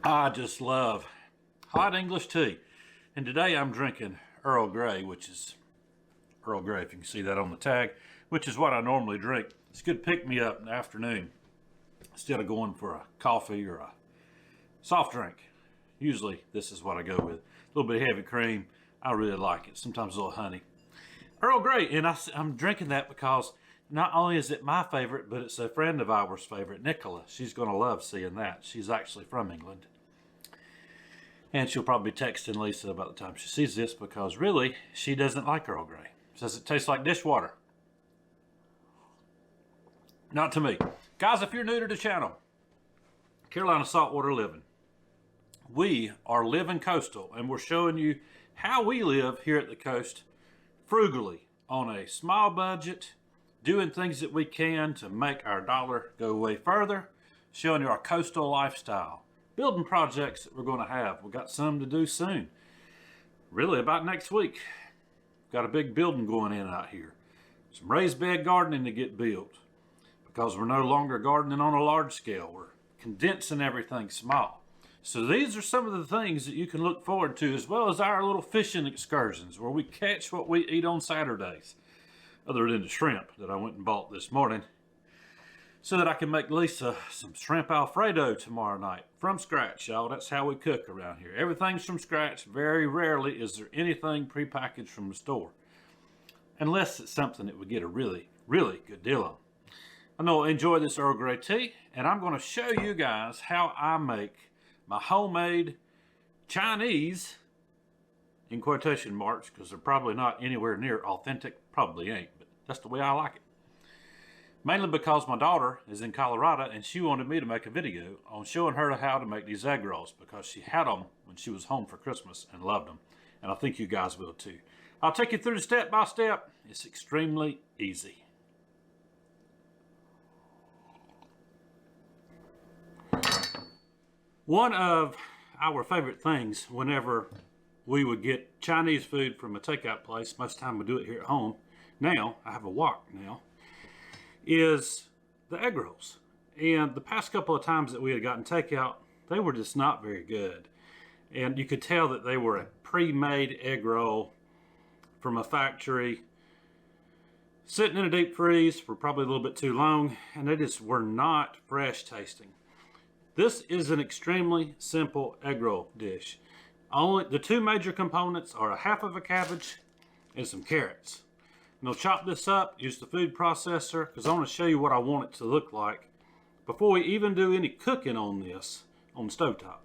I just love hot English tea. And today I'm drinking Earl Grey, which is Earl Grey, if you can see that on the tag, which is what I normally drink. It's good pick-me-up in the afternoon instead of going for a coffee or a soft drink. Usually this is what I go with. A little bit of heavy cream. I really like it. Sometimes a little honey. Earl Grey, and I'm drinking that because not only is it my favorite, but it's a friend of ours' favorite, Nicola. She's going to love seeing that. She's actually from England. And she'll probably be texting Lisa about the time she sees this because really, she doesn't like Earl Grey. Says it tastes like dishwater. Not to me. Guys, if you're new to the channel, Carolina Saltwater Living, we are living coastal, and we're showing you how we live here at the coast frugally on a small budget, doing things that we can to make our dollar go way further, showing you our coastal lifestyle, building projects that we're going to have. We've got some to do soon. Really about next week. Got a big building going in out here. Some raised bed gardening to get built because we're no longer gardening on a large scale. We're condensing everything small. So these are some of the things that you can look forward to, as well as our little fishing excursions where we catch what we eat on Saturdays, other than the shrimp that I went and bought this morning, so that I can make Lisa some shrimp Alfredo tomorrow night from scratch, y'all. That's how we cook around here. Everything's from scratch. Very rarely is there anything prepackaged from the store, unless it's something that we get a really, really good deal on. I know I enjoy this Earl Grey tea, and I'm going to show you guys how I make my homemade Chinese, in quotation marks, because they're probably not anywhere near authentic. Probably ain't, but that's the way I like it. Mainly because my daughter is in Colorado and she wanted me to make a video on showing her how to make these egg rolls because she had them when she was home for Christmas and loved them. And I think you guys will too. I'll take you through the step by step. It's extremely easy. One of our favorite things whenever we would get Chinese food from a takeout place, most of the time we do it here at home. Now, I have a wok now, is the egg rolls. And the past couple of times that we had gotten takeout, they were just not very good. And you could tell that they were a pre-made egg roll from a factory, sitting in a deep freeze for probably a little bit too long, and they just were not fresh tasting. This is an extremely simple egg roll dish. Only the two major components are a half of a cabbage and some carrots. And I'll chop this up, use the food processor, because I want to show you what I want it to look like before we even do any cooking on this on the stovetop.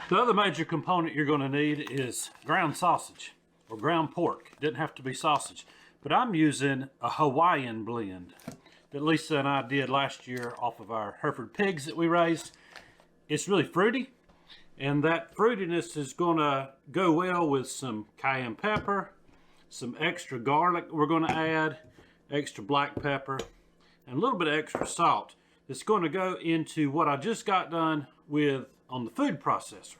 The other major component you're going to need is ground sausage or ground pork. It doesn't have to be sausage, but I'm using a Hawaiian blend that Lisa and I did last year off of our Hereford pigs that we raised. It's really fruity, and that fruitiness is going to go well with some cayenne pepper, some extra garlic we're going to add, extra black pepper, and a little bit of extra salt. It's going to go into what I just got done with on the food processor.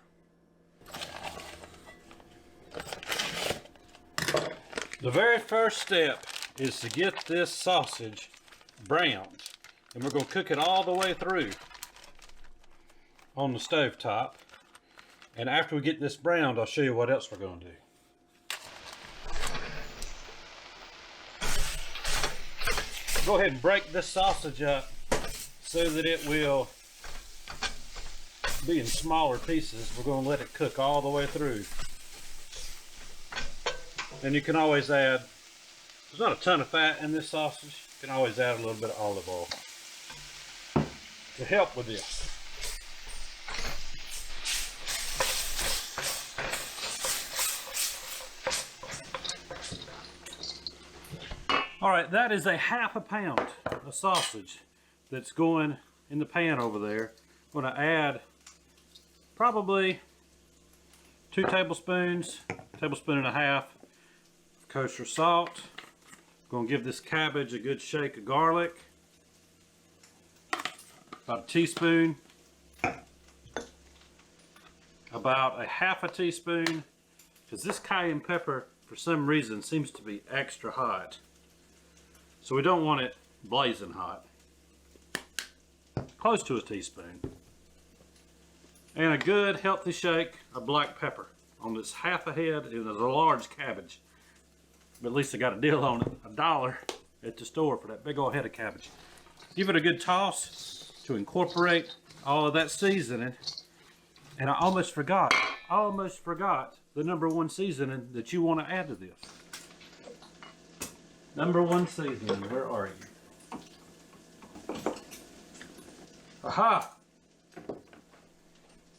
The very first step is to get this sausage browned, and we're going to cook it all the way through on the stove top. And after we get this browned, I'll show you what else we're going to do. Go ahead and break this sausage up so that it will be in smaller pieces. We're going to let it cook all the way through. And you can always add, there's not a ton of fat in this sausage. You can always add a little bit of olive oil to help with this. All right, that is a half a pound of sausage that's going in the pan over there. I'm going to add probably 2 tablespoons, tablespoon and a half of kosher salt. Going to give this cabbage a good shake of garlic. About a teaspoon. About a half a teaspoon, because this cayenne pepper for some reason seems to be extra hot. So we don't want it blazing hot. Close to a teaspoon. And a good healthy shake of black pepper on this half a head. It was a large cabbage. But at least I got a deal on it, $1 at the store for that big old head of cabbage. Give it a good toss to incorporate all of that seasoning. And I almost forgot the #1 seasoning that you want to add to this. #1 seasoning, where are you? Aha!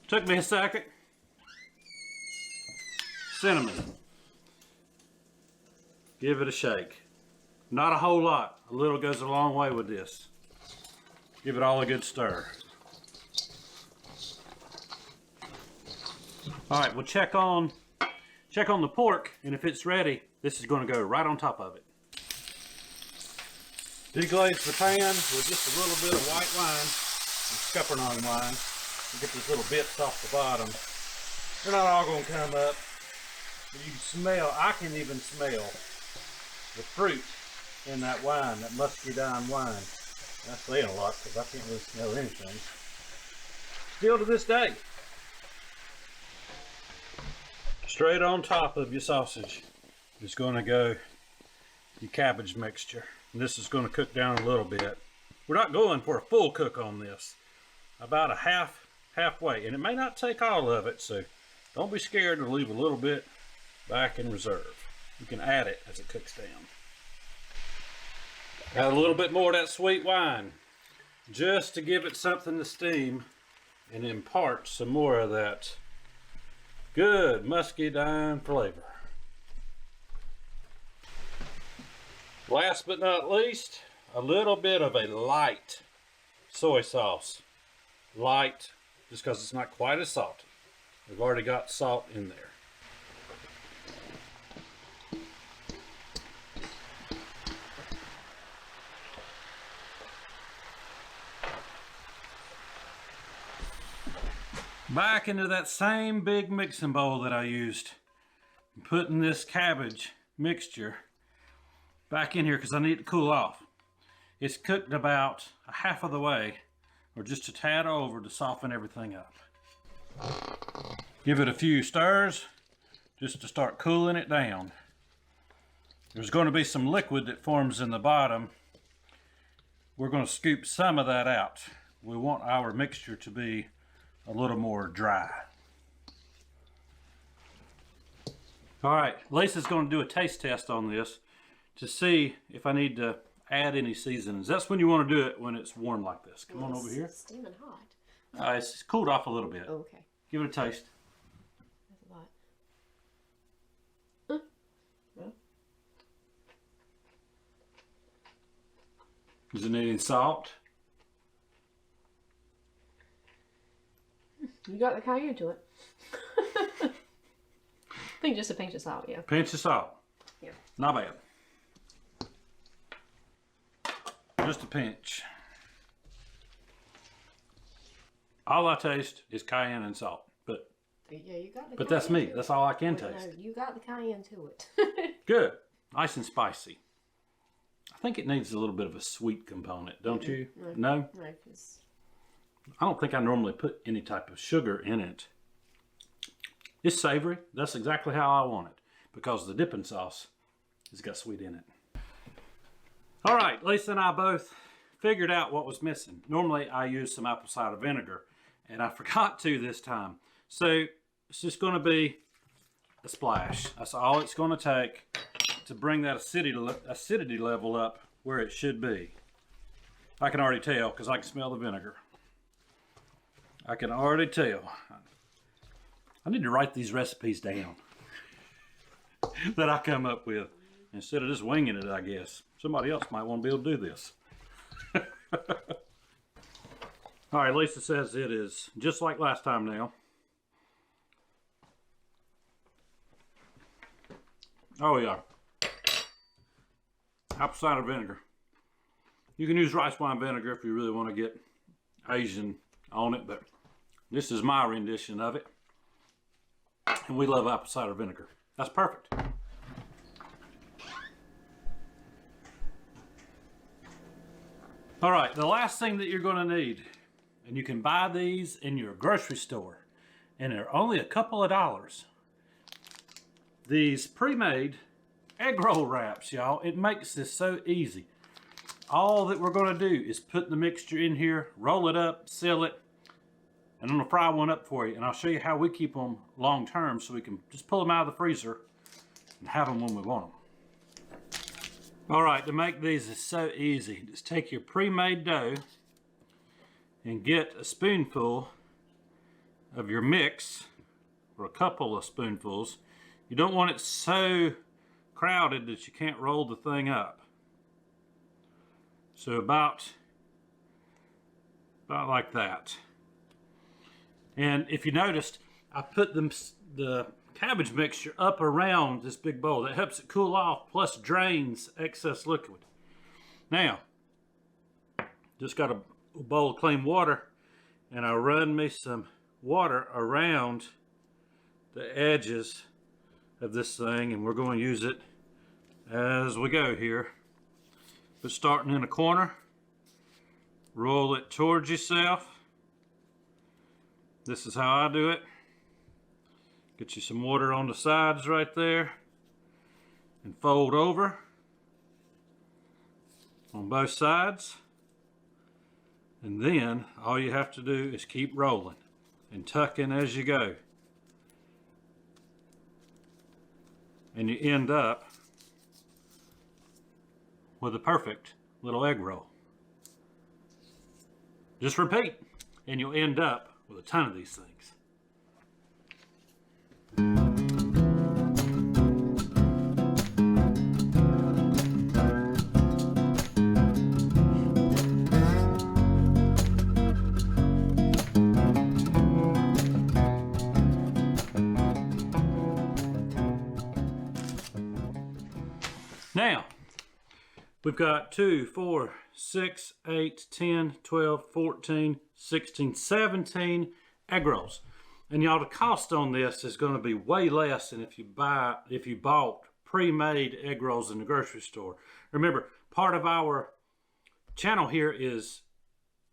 Took me a second. Cinnamon. Give it a shake. Not a whole lot. A little goes a long way with this. Give it all a good stir. All right, we'll check on the pork, and if it's ready, this is going to go right on top of it. Deglaze the pan with just a little bit of white wine, some scuppernong wine. Get those little bits off the bottom. They're not all going to come up. But you can smell, I can even smell the fruit in that wine, that muscadine wine. That's saying a lot because I can't really smell anything. Still to this day. Straight on top of your sausage is going to go your cabbage mixture. And this is going to cook down a little bit. We're not going for a full cook on this. About a halfway. And it may not take all of it, so don't be scared to leave a little bit back in reserve. You can add it as it cooks down. Add a little bit more of that sweet wine just to give it something to steam and impart some more of that good muscadine flavor. Last but not least, a little bit of a light soy sauce. Light, just because it's not quite as salty. We've already got salt in there. Back into that same big mixing bowl that I used. I'm putting this cabbage mixture back in here because I need it to cool off. It's cooked about a half of the way, or just a tad over, to soften everything up. Give it a few stirs just to start cooling it down. There's going to be some liquid that forms in the bottom. We're going to scoop some of that out. We want our mixture to be a little more dry. All right, Lisa's going to do a taste test on this to see if I need to add any seasonings. That's when you want to do it, when it's warm like this. Come on over here. It's steaming hot. It's cooled off a little bit. Oh, okay. Give it a taste. That's a lot. Does it need any salt? You got the cayenne to it. I think just a pinch of salt, yeah. Pinch of salt. Yeah. Not bad. Just a pinch. All I taste is cayenne and salt, but yeah, you got the but that's me. That's all I can taste. No, you got the cayenne to it. Good, nice and spicy. I think it needs a little bit of a sweet component, don't you? No. No, I don't think I normally put any type of sugar in it. It's savory. That's exactly how I want it, because the dipping sauce has got sweet in it. All right, Lisa and I both figured out what was missing. Normally I use some apple cider vinegar, and I forgot to this time. So it's just going to be a splash. That's all it's going to take to bring that acidity level up where it should be. I can already tell because I can smell the vinegar. I can already tell. I need to write these recipes down that I come up with instead of just winging it, I guess. Somebody else might want to be able to do this. All right, Lisa says it is just like last time now. Oh yeah. Apple cider vinegar. You can use rice wine vinegar if you really want to get Asian on it, but this is my rendition of it. And we love apple cider vinegar. That's perfect. All right, the last thing that you're gonna need, and you can buy these in your grocery store, and they're only a couple of dollars. These pre-made egg roll wraps, y'all. It makes this so easy. All that we're gonna do is put the mixture in here, roll it up, seal it, and I'm gonna fry one up for you, and I'll show you how we keep them long term so we can just pull them out of the freezer and have them when we want them. All right, to make these is so easy. Just take your pre-made dough and get a spoonful of your mix, or a couple of spoonfuls. You don't want it so crowded that you can't roll the thing up. So about like that. And if you noticed, I put the cabbage mixture up around this big bowl. That helps it cool off, plus drains excess liquid. Now, just got a bowl of clean water, and I run me some water around the edges of this thing, and we're going to use it as we go here. But starting in a corner, roll it towards yourself. This is how I do it. Get you some water on the sides right there, and fold over on both sides. And then all you have to do is keep rolling and tucking as you go. And you end up with a perfect little egg roll. Just repeat, and you'll end up with a ton of these things. Now, we've got 2, 4, 6, 8, 10, 12, 14, 16, 17 egg rolls. And y'all, the cost on this is going to be way less than if you bought pre-made egg rolls in the grocery store. Remember, part of our channel here is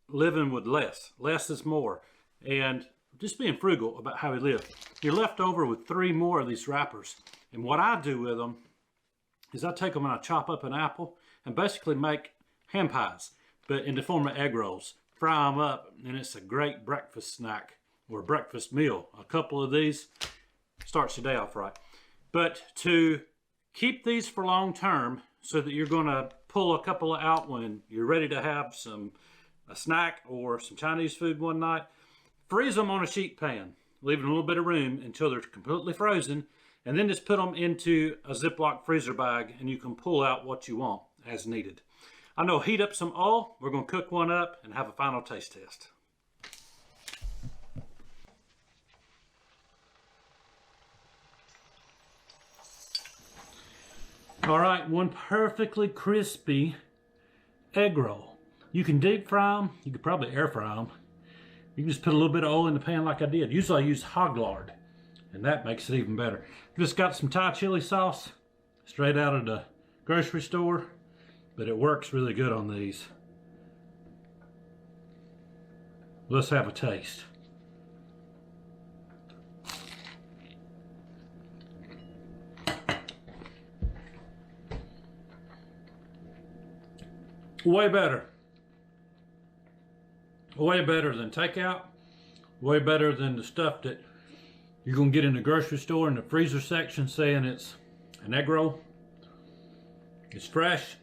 living with less. Less is more. And just being frugal about how we live. You're left over with 3 more of these wrappers. And what I do with them is I take them and I chop up an apple and basically make ham pies, but in the form of egg rolls. Fry them up, and it's a great breakfast snack or breakfast meal. A couple of these starts your day off right. But to keep these for long term, so that you're going to pull a couple out when you're ready to have a snack or some Chinese food one night, freeze them on a sheet pan, leaving a little bit of room until they're completely frozen. And then just put them into a Ziploc freezer bag, and you can pull out what you want as needed. I know, heat up some oil. We're going to cook one up and have a final taste test. All right, one perfectly crispy egg roll. You can deep fry them. You could probably air fry them. You can just put a little bit of oil in the pan like I did. Usually I use hog lard, and that makes it even better. Just got some Thai chili sauce straight out of the grocery store, but it works really good on these. Let's have a taste. Way better. Way better than takeout. Way better than the stuff that you're going to get in the grocery store in the freezer section saying it's an egg roll. It's fresh.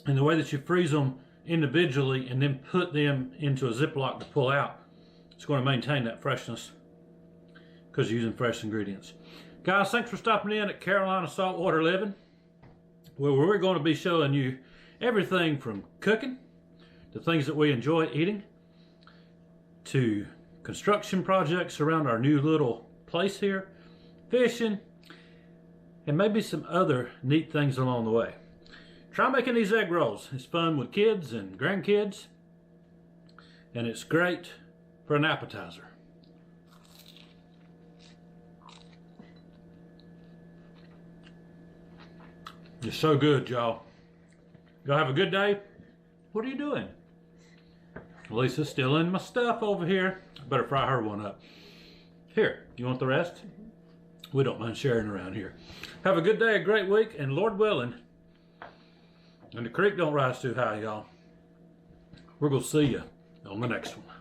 And the way that you freeze them individually and then put them into a Ziploc to pull out, it's going to maintain that freshness because you're using fresh ingredients. Guys, thanks for stopping in at Carolina Saltwater Living, where we're going to be showing you everything from cooking, to things that we enjoy eating, to construction projects around our new little place here, fishing, and maybe some other neat things along the way. Try making these egg rolls. It's fun with kids and grandkids, and it's great for an appetizer. It's so good, y'all. Y'all have a good day. What are you doing? Lisa's still in my stuff over here. Better fry her one up. Here, you want the rest? We don't mind sharing around here. Have a good day, a great week, and Lord willing, and the creek don't rise too high, y'all, we're going to see you on the next one.